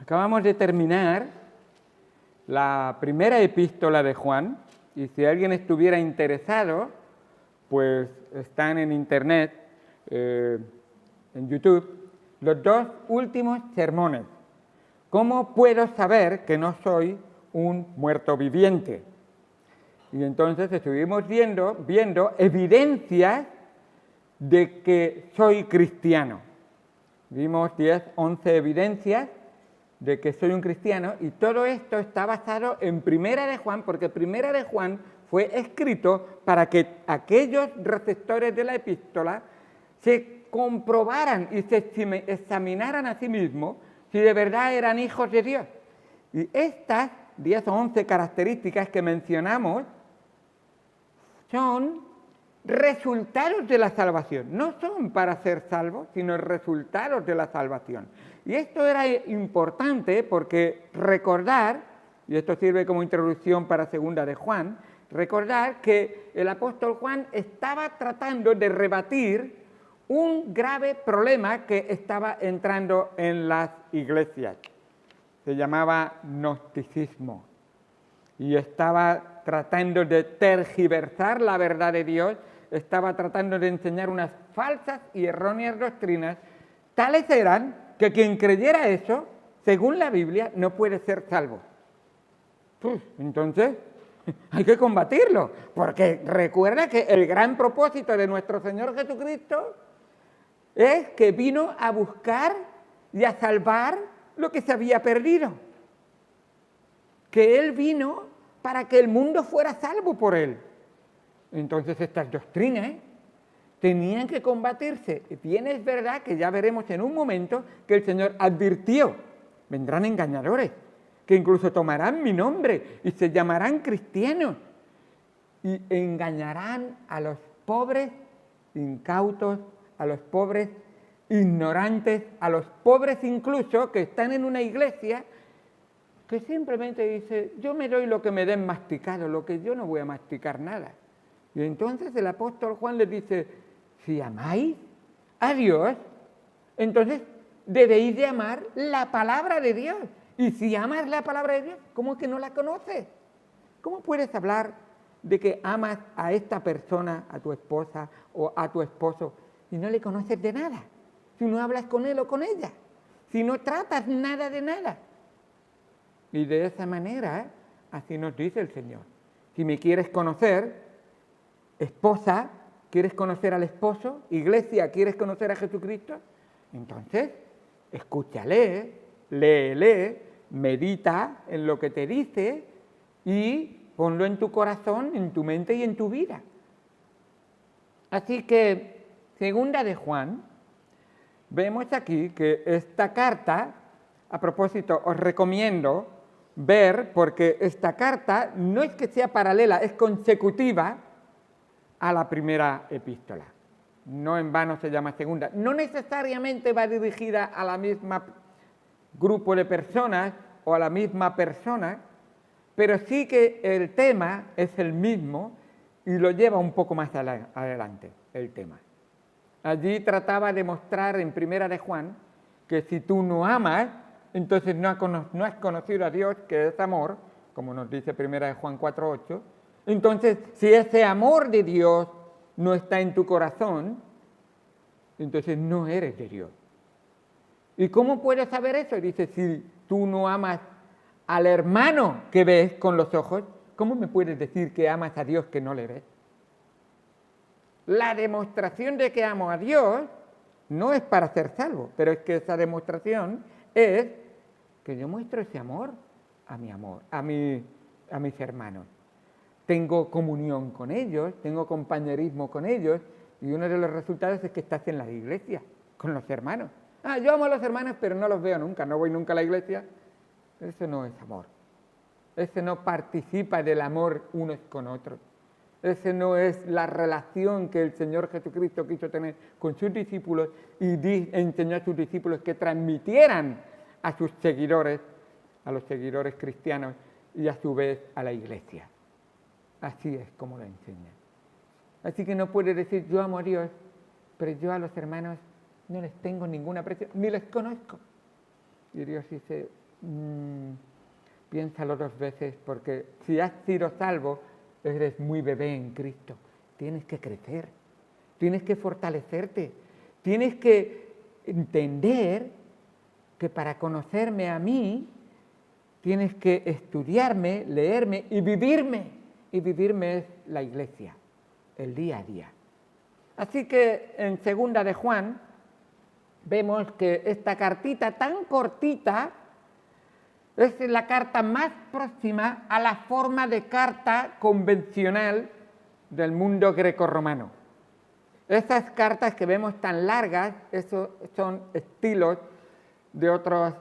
Acabamos de terminar la primera epístola de Juan, y si alguien estuviera interesado, pues están en internet, en YouTube, los dos últimos sermones. ¿Cómo puedo saber que no soy un muerto viviente? Y entonces estuvimos viendo evidencias de que soy cristiano. Vimos 10, 11 evidencias de que soy un cristiano, y todo esto está basado en Primera de Juan, porque Primera de Juan fue escrito para que aquellos receptores de la epístola se comprobaran y se examinaran a sí mismos si de verdad eran hijos de Dios. Y estas 10 o 11 características que mencionamos son resultados de la salvación. No son para ser salvos, sino resultados de la salvación. Y esto era importante porque recordar, y esto sirve como introducción para Segunda de Juan, recordar que el apóstol Juan estaba tratando de rebatir un grave problema que estaba entrando en las iglesias. Se llamaba gnosticismo. Y estaba tratando de tergiversar la verdad de Dios, estaba tratando de enseñar unas falsas y erróneas doctrinas. Tales eran que quien creyera eso, según la Biblia, no puede ser salvo. Entonces, hay que combatirlo, porque recuerda que el gran propósito de nuestro Señor Jesucristo es que vino a buscar y a salvar lo que se había perdido. Que Él vino para que el mundo fuera salvo por Él. Entonces estas doctrinas tenían que combatirse. Bien es verdad que ya veremos en un momento que el Señor advirtió, vendrán engañadores, que incluso tomarán mi nombre y se llamarán cristianos y engañarán a los pobres incautos, a los pobres ignorantes, a los pobres incluso que están en una iglesia que simplemente dice, yo me doy lo que me den masticado, lo que yo no voy a masticar nada. Y entonces el apóstol Juan les dice, si amáis a Dios, entonces debéis de amar la palabra de Dios. Y si amas la palabra de Dios, ¿cómo es que no la conoces? ¿Cómo puedes hablar de que amas a esta persona, a tu esposa o a tu esposo, si no le conoces de nada? Si no hablas con él o con ella, si no tratas nada de nada. Y de esa manera, así nos dice el Señor. Si me quieres conocer, esposa, ¿quieres conocer al esposo? Iglesia, ¿quieres conocer a Jesucristo? Entonces, escúchale, léele, medita en lo que te dice y ponlo en tu corazón, en tu mente y en tu vida. Así que, Segunda de Juan, vemos aquí que esta carta, a propósito, os recomiendo ver, porque esta carta no es que sea paralela, es consecutiva a la primera epístola. No en vano se llama segunda. No necesariamente va dirigida a la misma grupo de personas o a la misma persona, pero sí que el tema es el mismo y lo lleva un poco más adelante, el tema. Allí trataba de mostrar en Primera de Juan que si tú no amas, entonces no has conocido a Dios, que es amor, como nos dice Primera de Juan 4:8. Entonces, si ese amor de Dios no está en tu corazón, entonces no eres de Dios. ¿Y cómo puedes saber eso? Dice, si tú no amas al hermano que ves con los ojos, ¿cómo me puedes decir que amas a Dios que no le ves? La demostración de que amo a Dios no es para ser salvo, pero es que esa demostración es que yo muestro ese amor, a mis hermanos. Tengo comunión con ellos, tengo compañerismo con ellos, y uno de los resultados es que estás en la iglesia, con los hermanos. Yo amo a los hermanos, pero no los veo nunca, no voy nunca a la iglesia. Eso no es amor. Ese no participa del amor unos con otros. Ese no es la relación que el Señor Jesucristo quiso tener con sus discípulos y enseñó a sus discípulos que transmitieran a sus seguidores, a los seguidores cristianos y a su vez a la iglesia. Así es como lo enseña. Así que no puede decir yo amo a Dios, pero yo a los hermanos no les tengo ningún aprecio, ni les conozco. Y Dios dice, piénsalo 2 veces, porque si has sido salvo, eres muy bebé en Cristo. Tienes que crecer, tienes que fortalecerte, tienes que entender que para conocerme a mí, tienes que estudiarme, leerme y vivirme. Y vivirme es la iglesia, el día a día. Así que en 2 de Juan vemos que esta cartita tan cortita es la carta más próxima a la forma de carta convencional del mundo grecorromano. Esas cartas que vemos tan largas, esos son estilos de otros,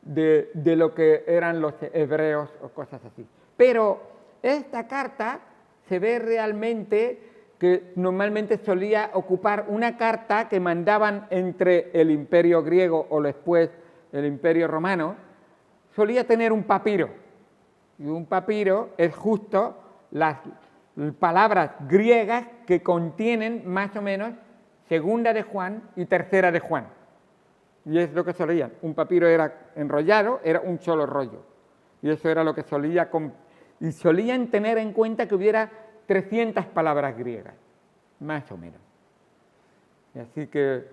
de lo que eran los hebreos o cosas así. Pero esta carta se ve realmente que normalmente solía ocupar una carta que mandaban entre el imperio griego o después el imperio romano, solía tener un papiro. Y un papiro es justo las palabras griegas que contienen más o menos 2 de Juan y 3 de Juan. Y es lo que solían. Un papiro era enrollado, era un solo rollo. Y eso era lo que solía... Y solían tener en cuenta que hubiera 300 palabras griegas, más o menos. Y así que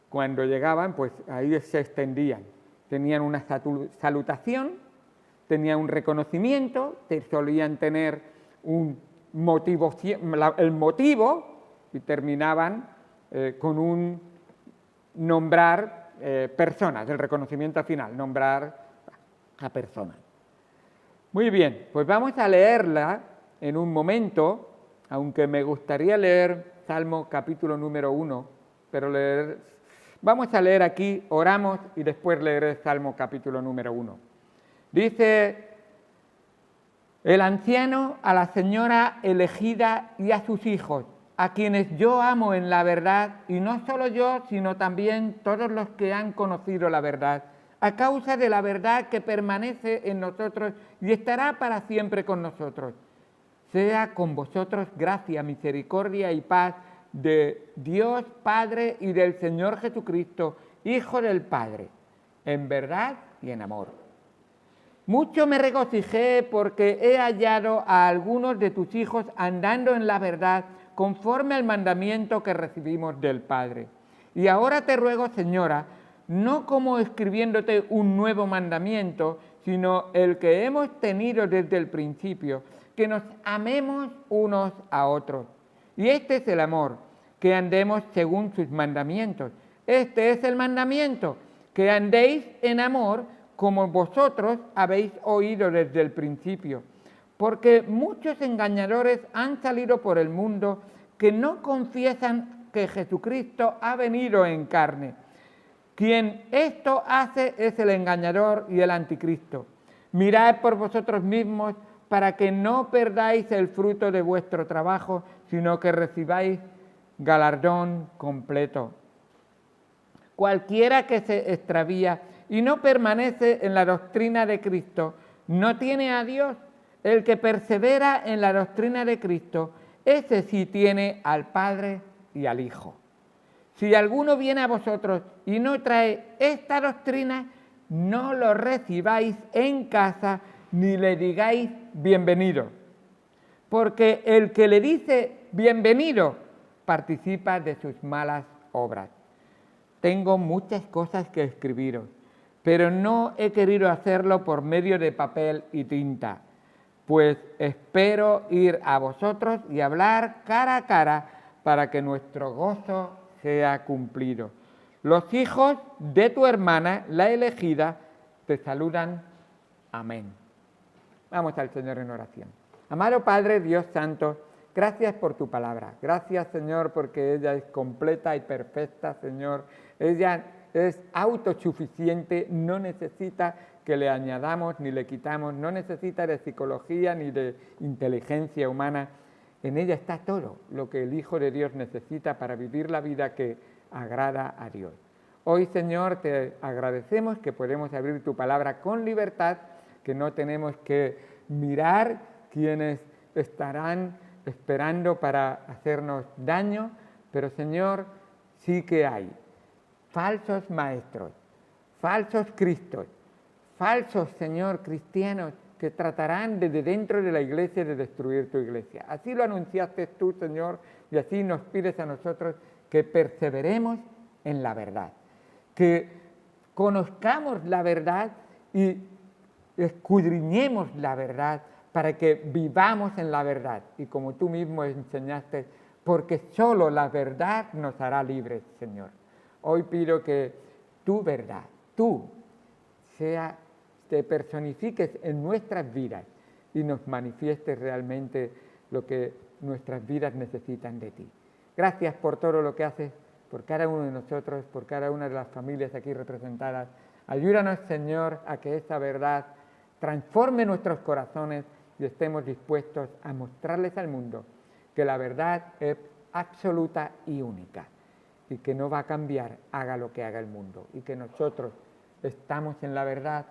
cuando llegaban, pues ahí se extendían. Tenían una salutación, tenían un reconocimiento, solían tener un motivo, el motivo, y terminaban con un nombrar personas, el reconocimiento final, nombrar a personas. Muy bien, pues vamos a leerla en un momento, aunque me gustaría leer Salmo capítulo número 1, pero vamos a leer aquí, oramos y después leeré Salmo capítulo número 1. Dice: el anciano a la señora elegida y a sus hijos, a quienes yo amo en la verdad, y no solo yo, sino también todos los que han conocido la verdad, a causa de la verdad que permanece en nosotros y estará para siempre con nosotros. Sea con vosotros gracia, misericordia y paz de Dios Padre y del Señor Jesucristo, Hijo del Padre, en verdad y en amor. Mucho me regocijé porque he hallado a algunos de tus hijos andando en la verdad, conforme al mandamiento que recibimos del Padre. Y ahora te ruego, Señora, no como escribiéndote un nuevo mandamiento, sino el que hemos tenido desde el principio, que nos amemos unos a otros. Y este es el amor, que andemos según sus mandamientos. Este es el mandamiento, que andéis en amor como vosotros habéis oído desde el principio. Porque muchos engañadores han salido por el mundo que no confiesan que Jesucristo ha venido en carne. Quien esto hace es el engañador y el anticristo. Mirad por vosotros mismos para que no perdáis el fruto de vuestro trabajo, sino que recibáis galardón completo. Cualquiera que se extravía y no permanece en la doctrina de Cristo, no tiene a Dios. El que persevera en la doctrina de Cristo, ese sí tiene al Padre y al Hijo. Si alguno viene a vosotros y no trae esta doctrina, no lo recibáis en casa ni le digáis bienvenido. Porque el que le dice bienvenido participa de sus malas obras. Tengo muchas cosas que escribiros, pero no he querido hacerlo por medio de papel y tinta, pues espero ir a vosotros y hablar cara a cara para que nuestro gozo sea cumplido. Los hijos de tu hermana, la elegida, te saludan. Amén. Vamos al Señor en oración. Amado Padre, Dios Santo, gracias por tu palabra. Gracias, Señor, porque ella es completa y perfecta, Señor. Ella es autosuficiente, no necesita que le añadamos ni le quitamos, no necesita de psicología ni de inteligencia humana. En ella está todo lo que el Hijo de Dios necesita para vivir la vida que agrada a Dios. Hoy, Señor, te agradecemos que podemos abrir tu palabra con libertad, que no tenemos que mirar quienes estarán esperando para hacernos daño, pero, Señor, sí que hay falsos maestros, falsos cristos, falsos, Señor, cristianos, que tratarán desde dentro de la iglesia de destruir tu iglesia. Así lo anunciaste tú, Señor, y así nos pides a nosotros que perseveremos en la verdad, que conozcamos la verdad y escudriñemos la verdad para que vivamos en la verdad. Y como tú mismo enseñaste, porque solo la verdad nos hará libres, Señor. Hoy pido que tu verdad, tú, te personifiques en nuestras vidas y nos manifiestes realmente lo que nuestras vidas necesitan de ti. Gracias por todo lo que haces, por cada uno de nosotros, por cada una de las familias aquí representadas. Ayúdanos, Señor, a que esta verdad transforme nuestros corazones y estemos dispuestos a mostrarles al mundo que la verdad es absoluta y única y que no va a cambiar, haga lo que haga el mundo, y que nosotros estamos en la verdad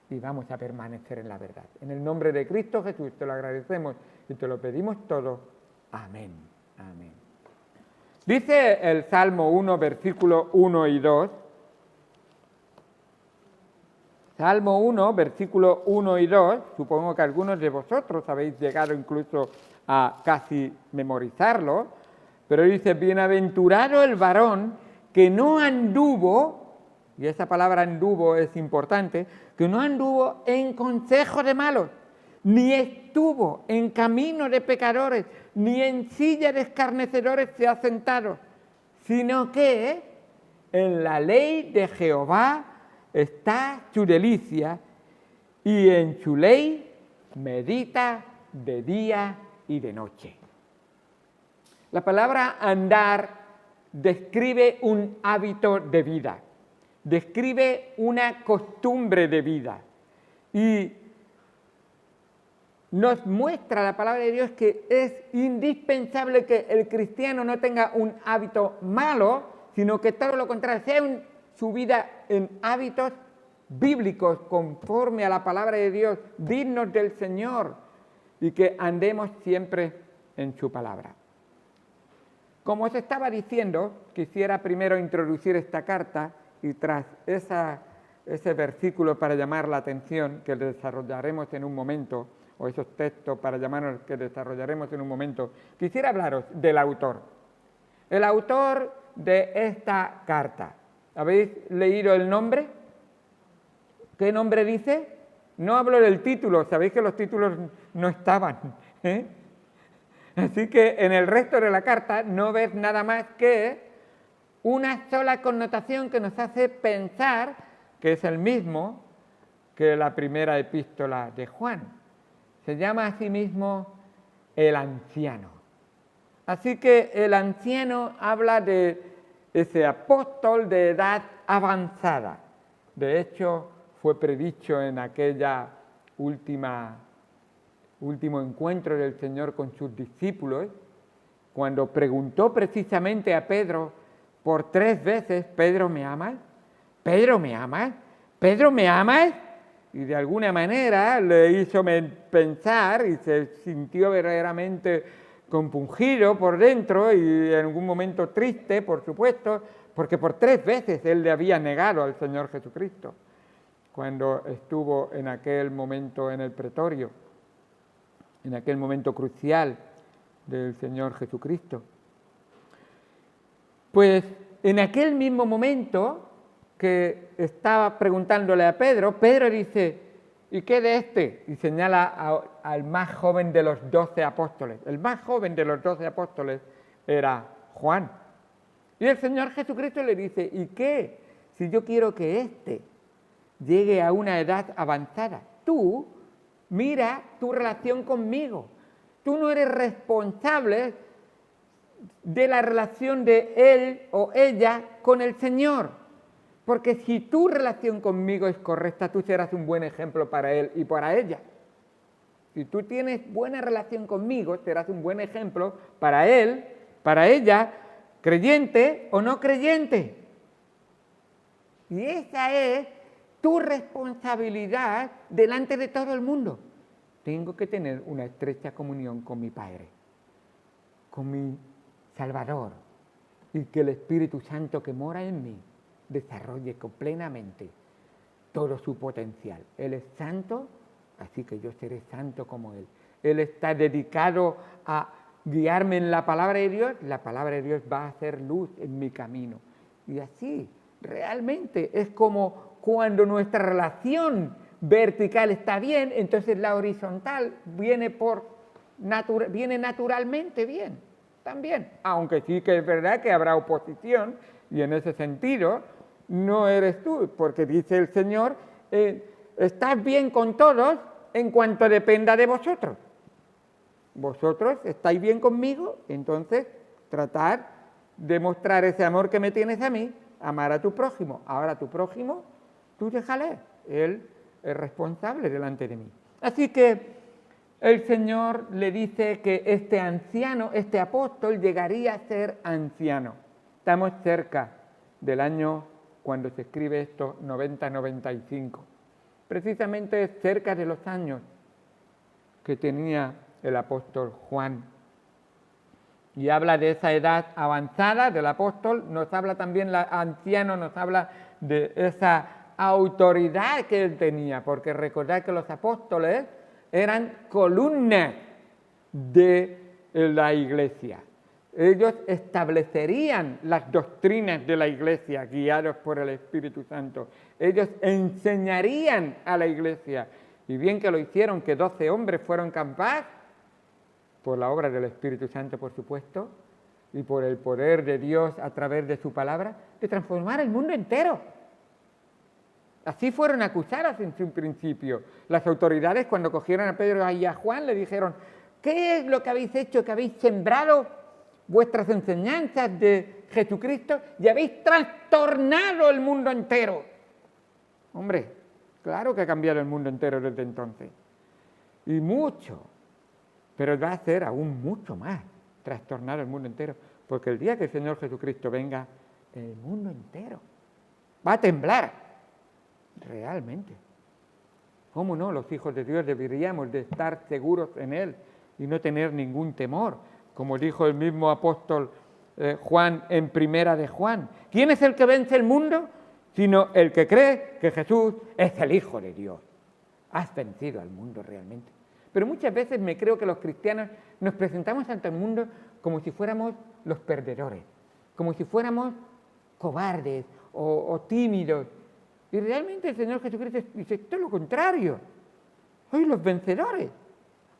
y vamos a permanecer en la verdad. En el nombre de Cristo Jesús te lo agradecemos y te lo pedimos todo. Amén. Amén. Dice el Salmo 1, versículo 1 y 2. Salmo 1, versículo 1 y 2. Supongo que algunos de vosotros habéis llegado incluso a casi memorizarlo. Pero dice, bienaventurado el varón que no anduvo, y esa palabra anduvo es importante, que no anduvo en consejo de malos, ni estuvo en camino de pecadores, ni en silla de escarnecedores se ha sentado, sino que en la ley de Jehová está su delicia, y en su ley medita de día y de noche. La palabra andar describe un hábito de vida, describe una costumbre de vida y nos muestra la palabra de Dios que es indispensable que el cristiano no tenga un hábito malo, sino que todo lo contrario, sea su vida en hábitos bíblicos conforme a la palabra de Dios, dignos del Señor, y que andemos siempre en su palabra. Como os estaba diciendo, quisiera primero introducir esta carta y tras ese versículo para llamar la atención, que desarrollaremos en un momento, o esos textos para llamarnos que desarrollaremos en un momento, quisiera hablaros del autor. El autor de esta carta. ¿Habéis leído el nombre? ¿Qué nombre dice? No hablo del título, sabéis que los títulos no estaban, ¿eh? Así que en el resto de la carta no ves nada más que una sola connotación que nos hace pensar que es el mismo que la primera epístola de Juan. Se llama a sí mismo el anciano. Así que el anciano habla de ese apóstol de edad avanzada. De hecho, fue predicho en aquella último encuentro del Señor con sus discípulos, cuando preguntó precisamente a Pedro por 3 veces, ¿Pedro me amas? ¿Pedro me amas? ¿Pedro me amas? Y de alguna manera le hizo pensar y se sintió verdaderamente compungido por dentro y en algún momento triste, por supuesto, porque por 3 veces él le había negado al Señor Jesucristo cuando estuvo en aquel momento en el pretorio, en aquel momento crucial del Señor Jesucristo. Pues en aquel mismo momento que estaba preguntándole a Pedro, Pedro dice, ¿y qué de este? Y señala al más joven de los 12 apóstoles. El más joven de los 12 apóstoles era Juan. Y el Señor Jesucristo le dice, ¿y qué? Si yo quiero que este llegue a una edad avanzada, tú mira tu relación conmigo. Tú no eres responsable de la relación de él o ella con el Señor. Porque si tu relación conmigo es correcta, tú serás un buen ejemplo para él y para ella. Si tú tienes buena relación conmigo, serás un buen ejemplo para él, para ella, creyente o no creyente. Y esa es tu responsabilidad delante de todo el mundo. Tengo que tener una estrecha comunión con mi Padre, con mi Salvador, y que el Espíritu Santo que mora en mí desarrolle plenamente todo su potencial. Él es santo, así que yo seré santo como Él. Él está dedicado a guiarme en la palabra de Dios, la palabra de Dios va a hacer luz en mi camino. Y así, realmente, es como cuando nuestra relación vertical está bien, entonces la horizontal viene naturalmente bien, también. Aunque sí que es verdad que habrá oposición, y en ese sentido no eres tú, porque dice el Señor, estás bien con todos en cuanto dependa de vosotros. Vosotros estáis bien conmigo, entonces tratad de mostrar ese amor que me tienes a mí, amar a tu prójimo. Ahora tu prójimo, tú déjale, él es responsable delante de mí. Así que el Señor le dice que este anciano, este apóstol, llegaría a ser anciano. Estamos cerca del año, cuando se escribe esto, 90-95. Precisamente cerca de los años que tenía el apóstol Juan. Y habla de esa edad avanzada del apóstol, nos habla también, anciano, nos habla de esa autoridad que él tenía, porque recordad que los apóstoles eran columnas de la iglesia. Ellos establecerían las doctrinas de la iglesia guiados por el Espíritu Santo. Ellos enseñarían a la iglesia. Y bien que lo hicieron, que 12 hombres fueron capaces, por la obra del Espíritu Santo, por supuesto, y por el poder de Dios a través de su palabra, de transformar el mundo entero. Así fueron acusados en su principio. Las autoridades, cuando cogieron a Pedro y a Juan, le dijeron: ¿qué es lo que habéis hecho? Que habéis sembrado vuestras enseñanzas de Jesucristo y habéis trastornado el mundo entero. Hombre, claro que ha cambiado el mundo entero desde entonces. Y mucho. Pero va a ser aún mucho más trastornar el mundo entero, porque el día que el Señor Jesucristo venga, el mundo entero va a temblar, realmente. ¿Cómo no? Los hijos de Dios deberíamos de estar seguros en Él y no tener ningún temor, como dijo el mismo apóstol Juan en Primera de Juan. ¿Quién es el que vence el mundo? Sino el que cree que Jesús es el Hijo de Dios. Has vencido al mundo realmente. Pero muchas veces me creo que los cristianos nos presentamos ante el mundo como si fuéramos los perdedores, como si fuéramos cobardes o tímidos. Y realmente el Señor Jesucristo dice todo lo contrario. Sois los vencedores.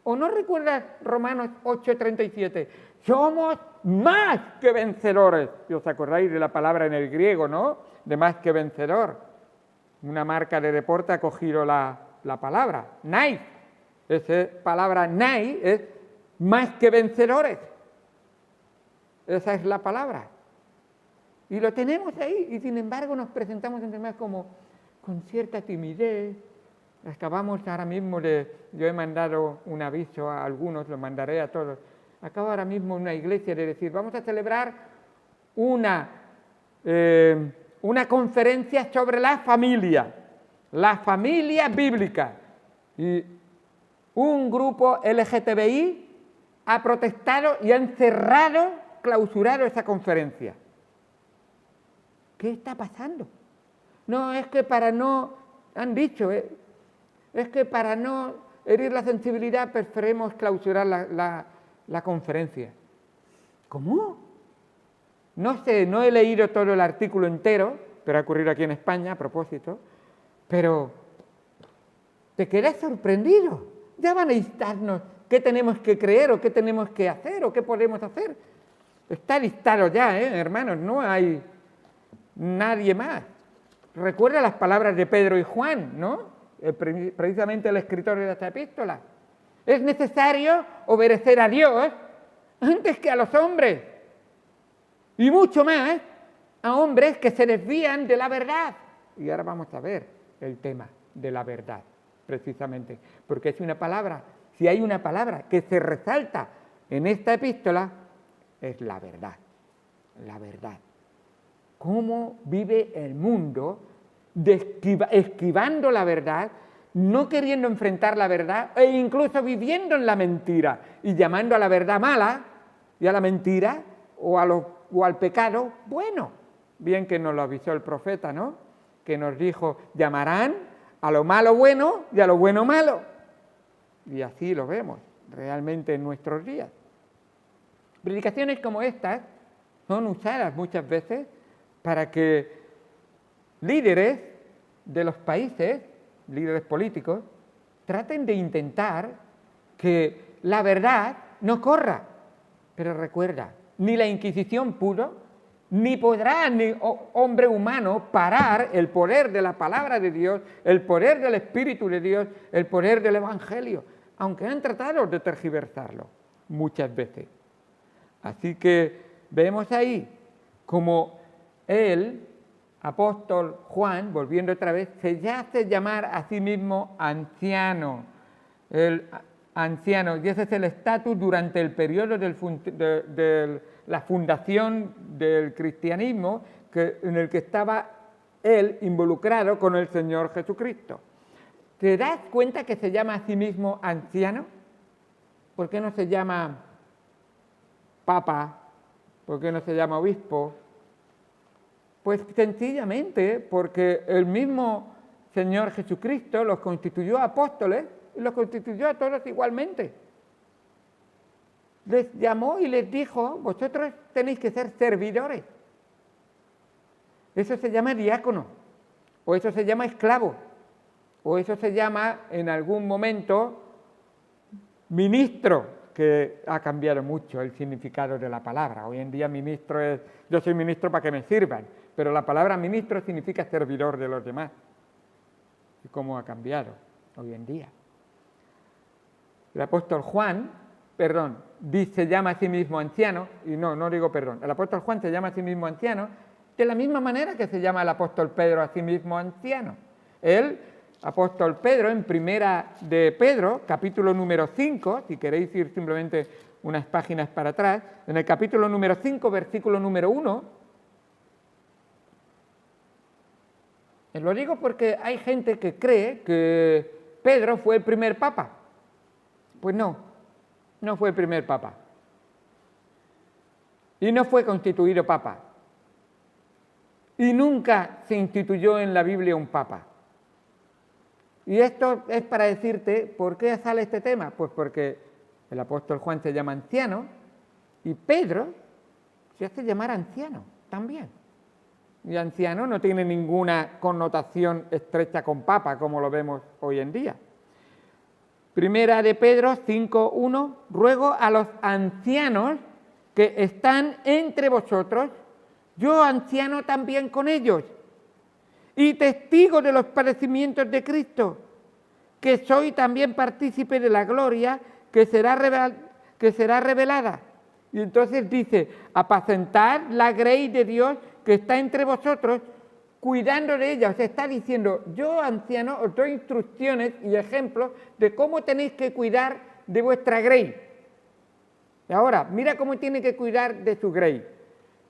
¿O no recuerdas Romanos 8:37? Somos más que vencedores. Si os acordáis de la palabra en el griego, ¿no? De más que vencedor. Una marca de deporte ha cogido la palabra, Nike. Esa palabra Nike es más que vencedores. Esa es la palabra. Y lo tenemos ahí, y sin embargo nos presentamos entre más como con cierta timidez. Acabamos ahora mismo yo he mandado un aviso a algunos, lo mandaré a todos. Acabo ahora mismo en una iglesia de decir, vamos a celebrar una conferencia sobre la familia bíblica. Y un grupo LGTBI ha protestado y han clausurado esa conferencia. ¿Qué está pasando? No, es que han dicho, es que para no herir la sensibilidad preferimos clausurar la conferencia. ¿Cómo? No sé, no he leído todo el artículo entero, pero ha ocurrido aquí en España a propósito, pero te quedas sorprendido. Ya van a instarnos qué tenemos que creer o qué tenemos que hacer o qué podemos hacer. Está listado ya, hermanos, no hay nadie más. Recuerda las palabras de Pedro y Juan, ¿no? Precisamente el escritor de esta epístola. Es necesario obedecer a Dios antes que a los hombres. Y mucho más a hombres que se desvían de la verdad. Y ahora vamos a ver el tema de la verdad, precisamente. Porque es una palabra, si hay una palabra que se resalta en esta epístola, es la verdad. La verdad. ¿Cómo vive el mundo esquivando la verdad, no queriendo enfrentar la verdad e incluso viviendo en la mentira y llamando a la verdad mala y a la mentira o al pecado bueno? Bien que nos lo avisó el profeta, ¿no? que nos dijo, llamarán a lo malo bueno y a lo bueno malo. Y así lo vemos realmente en nuestros días. Predicaciones como estas son usadas muchas veces para que líderes de los países, líderes políticos, traten de intentar que la verdad no corra. Pero recuerda, ni la Inquisición pudo, ni podrá ni hombre humano parar el poder de la palabra de Dios, el poder del Espíritu de Dios, el poder del Evangelio, aunque han tratado de tergiversarlo muchas veces. Así que vemos ahí como el apóstol Juan, volviendo otra vez, se hace llamar a sí mismo anciano. El anciano, y ese es el estatus durante el periodo de la fundación del cristianismo en el que estaba él involucrado con el Señor Jesucristo. ¿Te das cuenta que se llama a sí mismo anciano? ¿Por qué no se llama papa? ¿Por qué no se llama obispo? Pues sencillamente porque el mismo Señor Jesucristo los constituyó apóstoles y los constituyó a todos igualmente. Les llamó y les dijo, vosotros tenéis que ser servidores. Eso se llama diácono, o eso se llama esclavo, o eso se llama en algún momento ministro, que ha cambiado mucho el significado de la palabra. Hoy en día ministro es, yo soy ministro para que me sirvan, pero la palabra ministro significa servidor de los demás. ¿Y cómo ha cambiado hoy en día? El apóstol Juan, se llama a sí mismo anciano, y no digo perdón, el apóstol Juan se llama a sí mismo anciano, de la misma manera que se llama el apóstol Pedro a sí mismo anciano. El apóstol Pedro, en primera de Pedro, capítulo número 5, si queréis ir simplemente unas páginas para atrás, en el capítulo número 5, versículo número 1, lo digo porque hay gente que cree que Pedro fue el primer papa. Pues no fue el primer papa. Y no fue constituido papa. Y nunca se instituyó en la Biblia un papa. Y esto es para decirte por qué sale este tema. Pues porque el apóstol Juan se llama anciano y Pedro se hace llamar anciano también. Y anciano no tiene ninguna connotación estrecha con papa, como lo vemos hoy en día. Primera de Pedro 5:1, ruego a los ancianos que están entre vosotros, yo anciano también con ellos, y testigo de los padecimientos de Cristo, que soy también partícipe de la gloria que será revelada. Y entonces dice, apacentad la grey de Dios que está entre vosotros, cuidando de ella. Os está diciendo, yo anciano os doy instrucciones y ejemplos de cómo tenéis que cuidar de vuestra grey. Y ahora, mira cómo tiene que cuidar de su grey,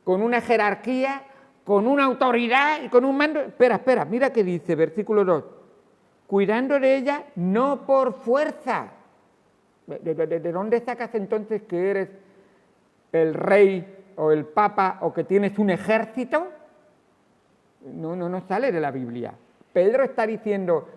con una jerarquía, con una autoridad y con un mando. Espera, mira qué dice, versículo 2. Cuidando de ella no por fuerza. ¿De dónde sacas entonces que eres el rey o el papa o que tienes un ejército? No sale de la Biblia. Pedro está diciendo,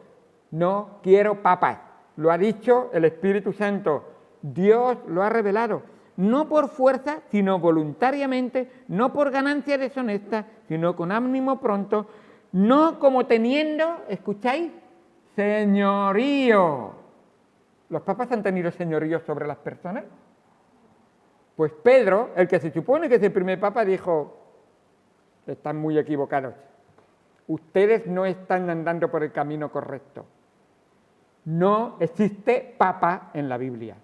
no quiero papas. Lo ha dicho el Espíritu Santo. Dios lo ha revelado. No por fuerza, sino voluntariamente, no por ganancia deshonesta, sino con ánimo pronto, no como teniendo, ¿escucháis? Señorío. ¿Los papas han tenido señorío sobre las personas? Pues Pedro, el que se supone que es el primer papa, dijo, están muy equivocados. Ustedes no están andando por el camino correcto. No existe papa en la Biblia.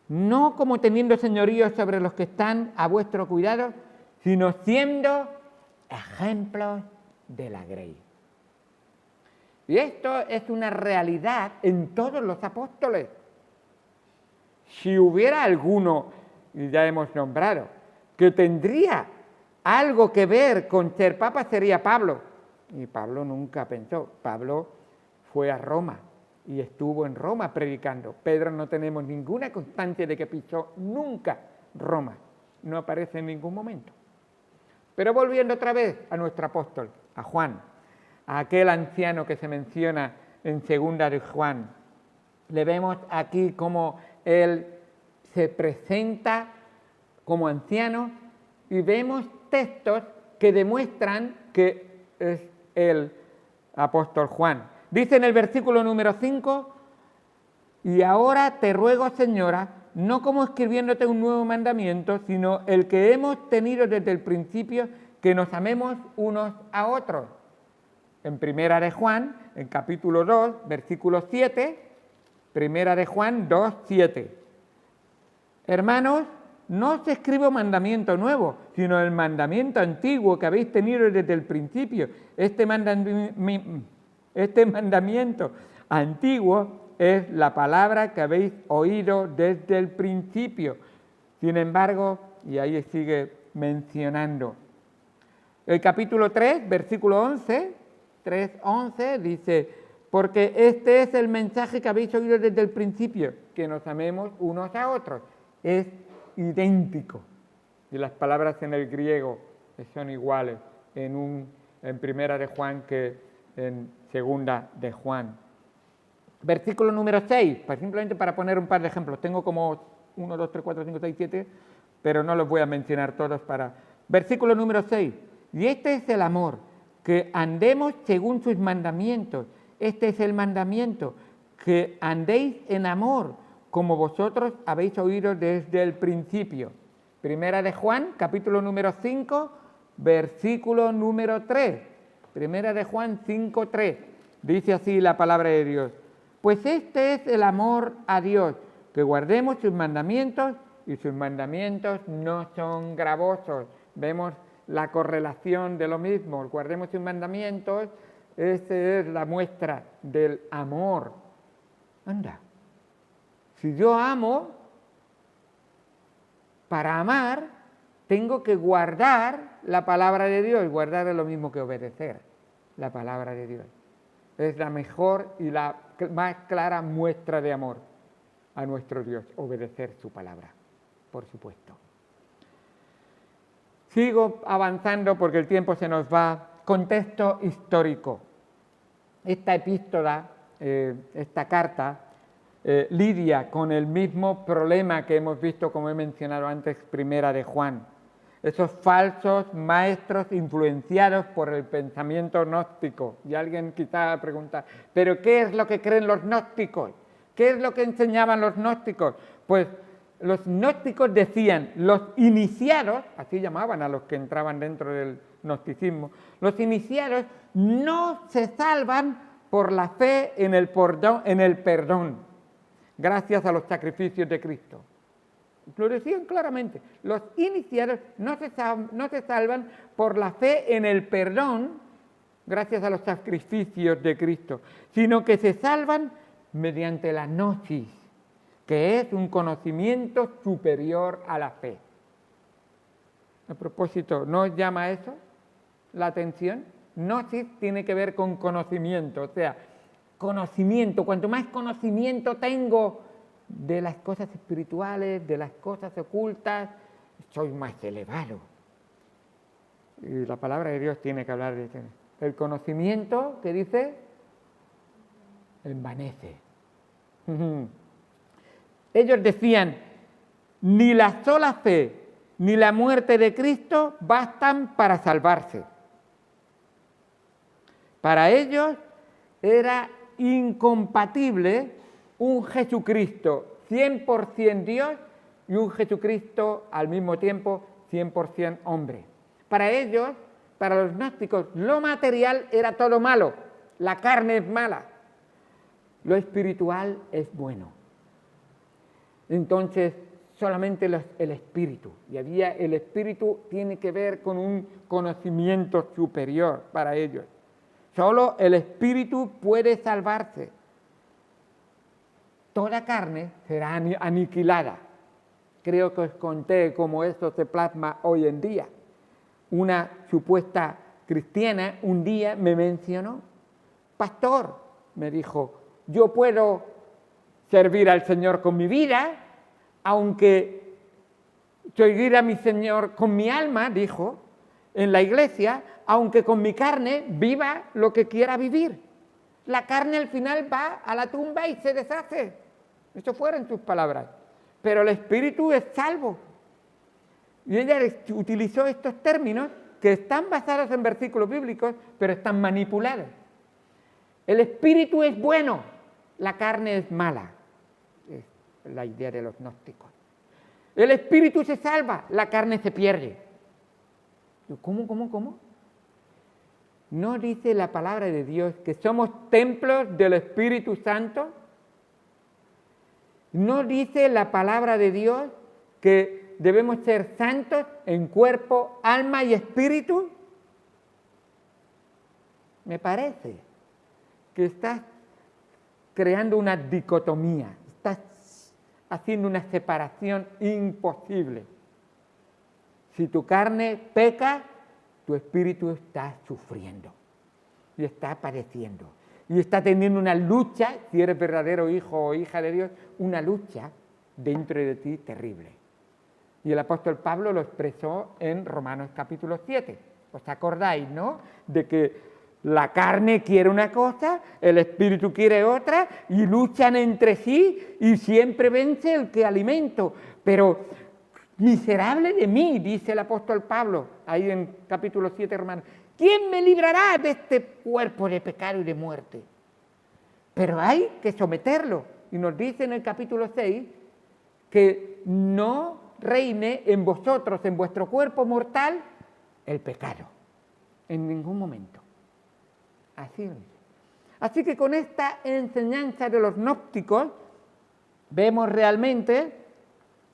No como teniendo señorío sobre los que están a vuestro cuidado, sino siendo ejemplos de la grey. Y esto es una realidad en todos los apóstoles. Si hubiera alguno, y ya hemos nombrado, que tendría algo que ver con ser papa, sería Pablo. Y Pablo nunca pensó. Pablo fue a Roma y estuvo en Roma predicando. Pedro no tenemos ninguna constancia de que pisó nunca Roma. No aparece en ningún momento. Pero volviendo otra vez a nuestro apóstol, a Juan, a aquel anciano que se menciona en 2 de Juan, le vemos aquí cómo él se presenta como anciano y vemos textos que demuestran que es el apóstol Juan. Dice en el versículo número 5, y ahora te ruego, Señora, no como escribiéndote un nuevo mandamiento, sino el que hemos tenido desde el principio, que nos amemos unos a otros. En 1 de Juan, en capítulo 2, versículo 7, 1 de Juan 2, 7. Hermanos, no os escribo mandamiento nuevo, sino el mandamiento antiguo que habéis tenido desde el principio. Este mandamiento antiguo es la palabra que habéis oído desde el principio. Sin embargo, y ahí sigue mencionando. El capítulo 3, versículo 11, 3:11 dice, porque este es el mensaje que habéis oído desde el principio, que nos amemos unos a otros. Es idéntico. Y las palabras en el griego son iguales en 1 de Juan que en 2 de Juan. Versículo número 6, simplemente para poner un par de ejemplos. Tengo como 1, 2, 3, 4, 5, 6, 7, pero no los voy a mencionar todos para... Versículo número 6, y este es el amor, que andemos según sus mandamientos. Este es el mandamiento, que andéis en amor, como vosotros habéis oído desde el principio. 1 de Juan, capítulo número 5, versículo número 3. 1 de Juan 5, 3. Dice así la palabra de Dios. Pues este es el amor a Dios, que guardemos sus mandamientos, y sus mandamientos no son gravosos. Vemos la correlación de lo mismo. Guardemos sus mandamientos, esa es la muestra del amor. Anda. Si yo amo, para amar, tengo que guardar la palabra de Dios. Guardar es lo mismo que obedecer la palabra de Dios. Es la mejor y la más clara muestra de amor a nuestro Dios, obedecer su palabra, por supuesto. Sigo avanzando porque el tiempo se nos va. Contexto histórico. Esta epístola, esta carta, lidia con el mismo problema que hemos visto, como he mencionado antes, 1 de Juan. Esos falsos maestros influenciados por el pensamiento gnóstico. Y alguien quizá pregunta, ¿pero qué es lo que creen los gnósticos? ¿Qué es lo que enseñaban los gnósticos? Pues los gnósticos decían, los iniciados, así llamaban a los que entraban dentro del gnosticismo, los iniciados no se salvan por la fe en el perdón, gracias a los sacrificios de Cristo. Lo decían claramente, los iniciados no se salvan por la fe en el perdón, gracias a los sacrificios de Cristo, sino que se salvan mediante la gnosis, que es un conocimiento superior a la fe. A propósito, ¿no os llama eso la atención? Gnosis tiene que ver con conocimiento, o sea, conocimiento, cuanto más conocimiento tengo de las cosas espirituales, de las cosas ocultas, soy más elevado. Y la palabra de Dios tiene que hablar de eso. El conocimiento, ¿qué dice? Envanece. Ellos decían, ni la sola fe ni la muerte de Cristo bastan para salvarse. Para ellos era incompatible un Jesucristo 100% Dios y un Jesucristo al mismo tiempo 100% hombre. Para ellos, para los gnósticos, lo material era todo malo, la carne es mala, lo espiritual es bueno. Entonces, solamente el espíritu, y el espíritu tiene que ver con un conocimiento superior para ellos. Solo el espíritu puede salvarse. Toda carne será aniquilada. Creo que os conté cómo esto se plasma hoy en día. Una supuesta cristiana un día me mencionó, pastor, me dijo, yo puedo servir al Señor con mi vida, aunque servir a mi Señor con mi alma, dijo, en la iglesia, aunque con mi carne viva lo que quiera vivir. La carne al final va a la tumba y se deshace. Eso fueron sus palabras. Pero el espíritu es salvo. Y ella utilizó estos términos que están basados en versículos bíblicos, pero están manipulados. El espíritu es bueno, la carne es mala. Es la idea de los gnósticos. El espíritu se salva, la carne se pierde. ¿Cómo? ¿No dice la palabra de Dios que somos templos del Espíritu Santo? ¿No dice la palabra de Dios que debemos ser santos en cuerpo, alma y espíritu? Me parece que estás creando una dicotomía, estás haciendo una separación imposible. Si tu carne peca, tu espíritu está sufriendo y está padeciendo y está teniendo una lucha, si eres verdadero hijo o hija de Dios, una lucha dentro de ti terrible. Y el apóstol Pablo lo expresó en Romanos capítulo 7. ¿Os acordáis, no? De que la carne quiere una cosa, el espíritu quiere otra y luchan entre sí y siempre vence el que alimento. Pero miserable de mí, dice el apóstol Pablo, ahí en capítulo 7, Romanos. ¿Quién me librará de este cuerpo de pecado y de muerte? Pero hay que someterlo. Y nos dice en el capítulo 6 que no reine en vosotros, en vuestro cuerpo mortal, el pecado. En ningún momento. Así es. Así que con esta enseñanza de los gnósticos, vemos realmente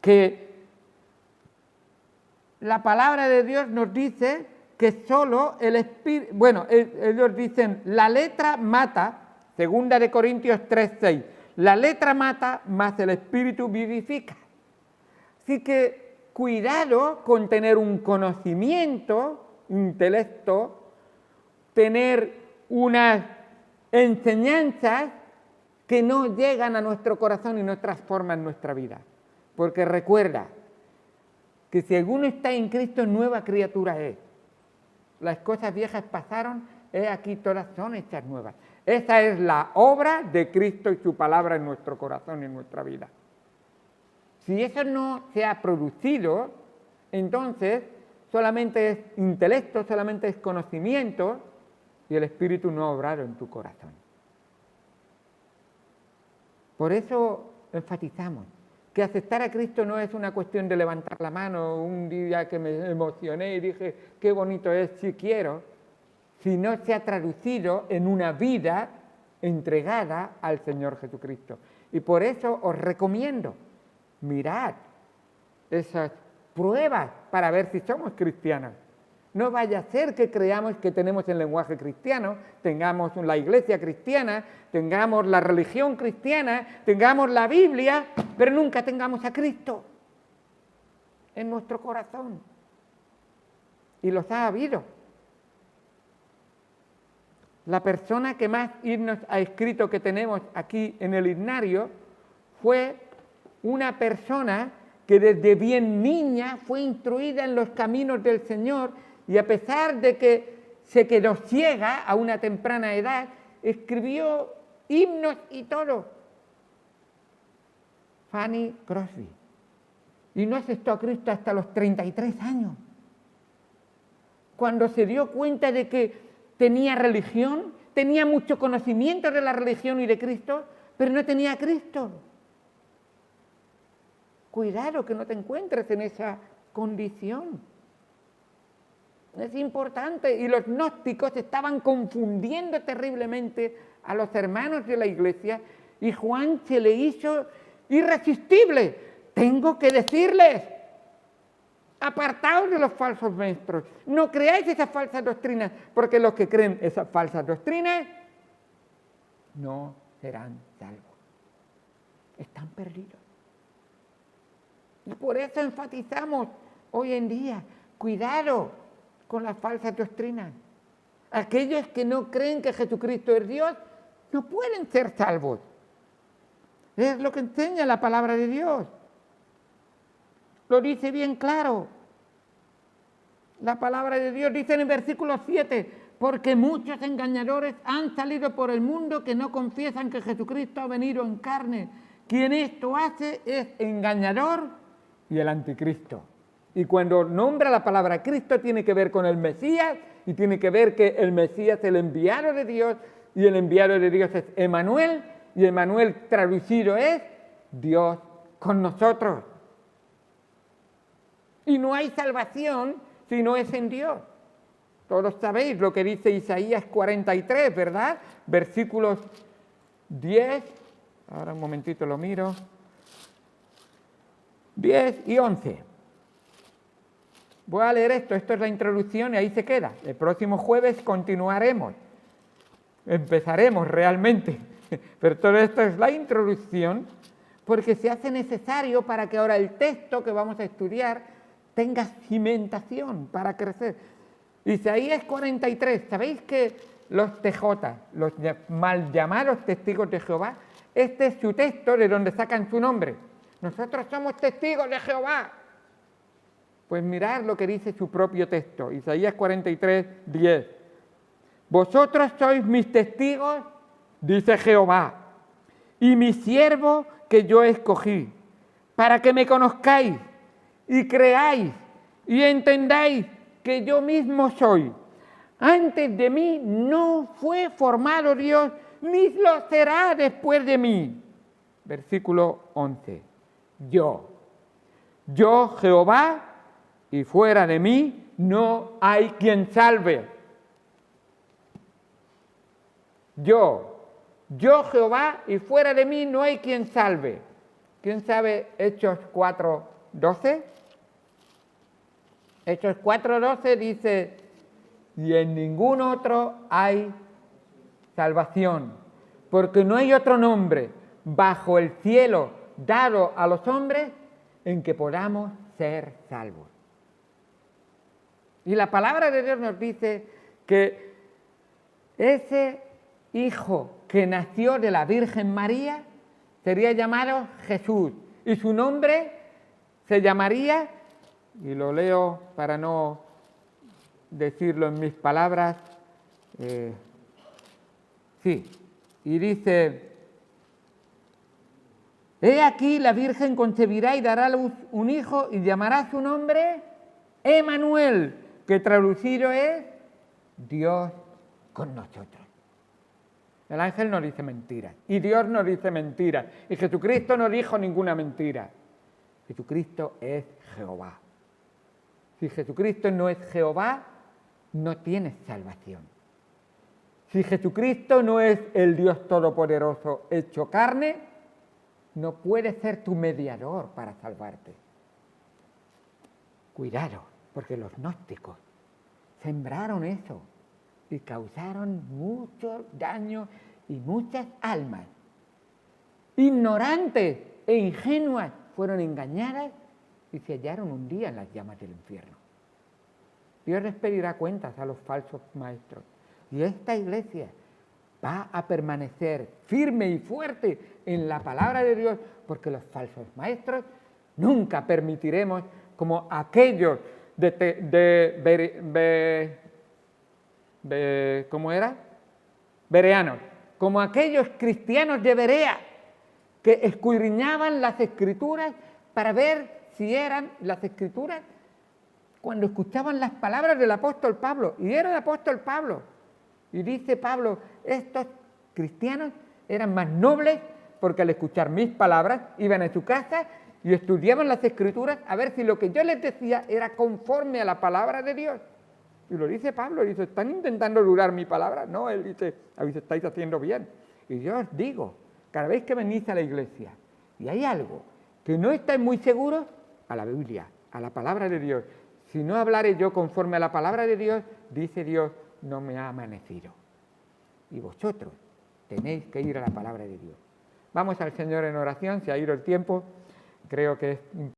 que la palabra de Dios nos dice que solo el espíritu, bueno, ellos dicen, la letra mata, 2 de Corintios 3:6, la letra mata, mas el espíritu vivifica. Así que cuidado con tener un conocimiento, intelecto, tener unas enseñanzas que no llegan a nuestro corazón y no transforman nuestra vida. Porque recuerda que si alguno está en Cristo, nueva criatura es. Las cosas viejas pasaron, aquí todas son hechas nuevas. Esa es la obra de Cristo y su palabra en nuestro corazón y en nuestra vida. Si eso no se ha producido, entonces solamente es intelecto, solamente es conocimiento y el Espíritu no ha obrado en tu corazón. Por eso enfatizamos que aceptar a Cristo no es una cuestión de levantar la mano un día que me emocioné y dije, qué bonito es, si quiero, sino se ha traducido en una vida entregada al Señor Jesucristo. Y por eso os recomiendo, mirad esas pruebas para ver si somos cristianos. No vaya a ser que creamos que tenemos el lenguaje cristiano, tengamos la iglesia cristiana, tengamos la religión cristiana, tengamos la Biblia, pero nunca tengamos a Cristo en nuestro corazón. Y los ha habido. La persona que más himnos ha escrito que tenemos aquí en el himnario fue una persona que desde bien niña fue instruida en los caminos del Señor y a pesar de que se quedó ciega a una temprana edad, escribió himnos y todo. Fanny Crosby. Y no aceptó a Cristo hasta los 33 años. Cuando se dio cuenta de que tenía religión, tenía mucho conocimiento de la religión y de Cristo, pero no tenía a Cristo. Cuidado que no te encuentres en esa condición. Es importante, y los gnósticos estaban confundiendo terriblemente a los hermanos de la iglesia, y Juan se le hizo irresistible. Tengo que decirles, apartaos de los falsos maestros, no creáis esas falsas doctrinas, porque los que creen esas falsas doctrinas no serán salvos. Están perdidos. Y por eso enfatizamos hoy en día, cuidado con las falsas doctrinas. Aquellos que no creen que Jesucristo es Dios, no pueden ser salvos. Es lo que enseña la palabra de Dios. Lo dice bien claro. la palabra de Dios. Dice en el versículo 7, porque muchos engañadores han salido por el mundo que no confiesan que Jesucristo ha venido en carne. Quien esto hace es engañador y el anticristo. Y cuando nombra la palabra Cristo tiene que ver con el Mesías y tiene que ver que el Mesías es el enviado de Dios y el enviado de Dios es Emmanuel y Emmanuel traducido es Dios con nosotros. Y no hay salvación si no es en Dios. Todos sabéis lo que dice Isaías 43, ¿verdad? Versículos 10, ahora un momentito lo miro, 10 y 11. Voy a leer esto es la introducción y ahí se queda. El próximo jueves continuaremos, empezaremos realmente, pero todo esto es la introducción porque se hace necesario para que ahora el texto que vamos a estudiar tenga cimentación para crecer. Isaías 43, ¿sabéis que los TJ, los mal llamados testigos de Jehová, este es su texto de donde sacan su nombre? Nosotros somos testigos de Jehová. Pues mirad lo que dice su propio texto, Isaías 43, 10. Vosotros sois mis testigos, dice Jehová, y mi siervo que yo escogí, para que me conozcáis y creáis y entendáis que yo mismo soy. Antes de mí no fue formado Dios, ni lo será después de mí. Versículo 11. Yo Jehová, y fuera de mí no hay quien salve. Yo Jehová, y fuera de mí no hay quien salve. ¿Quién sabe Hechos 4:12? Hechos 4:12 dice, y en ningún otro hay salvación, porque no hay otro nombre bajo el cielo dado a los hombres en que podamos ser salvos. Y la palabra de Dios nos dice que ese hijo que nació de la Virgen María sería llamado Jesús y su nombre se llamaría, y lo leo para no decirlo en mis palabras, y dice, he aquí la Virgen concebirá y dará a luz un hijo y llamará su nombre Emmanuel, que traducido es Dios con nosotros. El ángel no dice mentiras y Dios no dice mentiras y Jesucristo no dijo ninguna mentira. Jesucristo es Jehová. Si Jesucristo no es Jehová, no tienes salvación. Si Jesucristo no es el Dios Todopoderoso hecho carne, no puede ser tu mediador para salvarte. Cuidado, porque los gnósticos sembraron eso y causaron mucho daño y muchas almas ignorantes e ingenuas fueron engañadas y se hallaron un día en las llamas del infierno. Dios les pedirá cuentas a los falsos maestros y esta iglesia va a permanecer firme y fuerte en la palabra de Dios, porque los falsos maestros nunca permitiremos, como aquellos ¿cómo era? Bereanos, como aquellos cristianos de Berea que escudriñaban las Escrituras para ver si eran las Escrituras cuando escuchaban las palabras del apóstol Pablo, y era el apóstol Pablo, y dice Pablo, estos cristianos eran más nobles porque al escuchar mis palabras iban a su casa y estudiaban las Escrituras a ver si lo que yo les decía era conforme a la palabra de Dios. Y lo dice Pablo, dice, ¿están intentando dudar mi palabra? No, él dice, estáis haciendo bien. Y yo os digo, cada vez que venís a la iglesia y hay algo que no estáis muy seguros, a la Biblia, a la palabra de Dios. Si no hablaré yo conforme a la palabra de Dios, dice Dios, no me ha amanecido. Y vosotros tenéis que ir a la palabra de Dios. Vamos al Señor en oración, se ha ido el tiempo, creo que es